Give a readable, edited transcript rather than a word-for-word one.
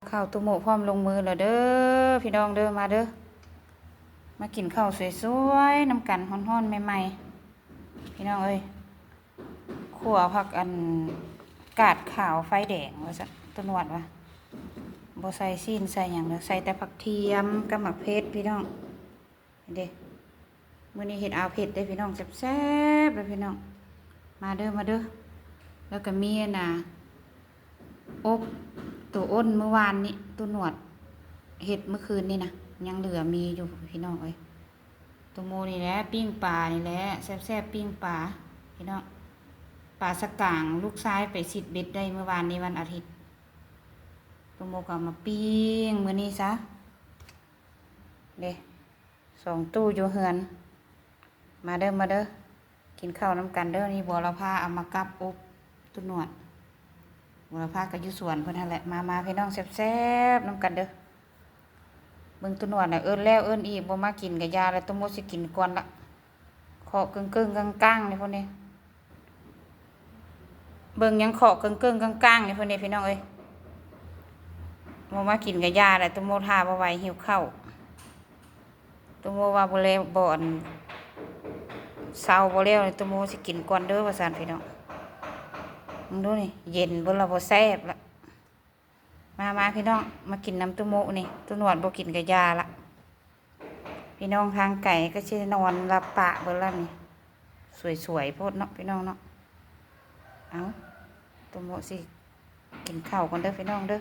ข้าวตุโมพร้อมลงมือแล้วเด้อพี่น้องเด้อมาเด้อมากินข้าวสวยๆน้ำกันฮ้อนๆใหม่ๆพี่น้องเอ้ยขั่วผักอันกาดขาวไฟแดงว่าซะต้นหวดวะบ่ใส่ซีนใส่หยังเด้อใส่แต่ผักเทียมกับหมักเพชรพี่น้องเด้มื้อนี้เฮ็ดเอาเผ็ดเด้อพี่น้องแซ่บๆเลยพี่น้องมาเด้อมาเด้อแล้วก็มีน่ะอบตัวอ้นเมื่อวานนี้ตัวหนวดเห็ดเมื่อคืนนี่นะยังเหลือมีอยู่พี่น้องเอ้ยตัวโมนี่แหละปิ้งปลานี่แหละแซ่บๆปิ้งปลาพี่น้องปลาสกางลูกชายไปสิดเบ็ดได้เมื่อวานนี้วันอาทิตย์ตัวโมก็มาปิ้งมื้อนี้ซะเด้2 ตู้อยู่เฮือนมาเด้อมาเด้อกินข้าวน้ำกันเด้อนี่บัวละพาเอามากับอบตัวหนวดบัวละพาก็อยู่สวนเพิ่นนั่นแหละมาพี่น้องแซ่บๆน้ำกันเด้อเบิ่งตัวหนวดน่ะเอิ้นแล้วเอิ้นอีกบ่มากินกะยาแล้วตัวโมสิกินก่อนละเคาะกึ่งๆกลางๆนี่พุ่นนี่เบิ่งยังเคาะกึ่งๆกลางๆนี่พุ่นนี่พี่น้องเอ้ยบ่มากินกะยาแล้วตัวโมท่าบ่ไหวหิวข้าวตัวโมว่าบ่แล้วบ่อนเศร้าบ่แล้วนี่ตัวโมสิกินก่อนเด้อว่าซั่นพี่น้องมึงดูนี่เย็นเบิ่งแล้วบ่แซ่บละมาพี่น้องมากินน้ำตัวโมนี่ตัวหนวดบ่กินกะยาละพี่น้องทางไก่ก็สินอนหลับปะเบิ่งแล้วนี่สวยๆโพดเนาะพี่น้องเนาะเอาตัวโมสิกินข้าวก่อนเด้อพี่น้องเด้อ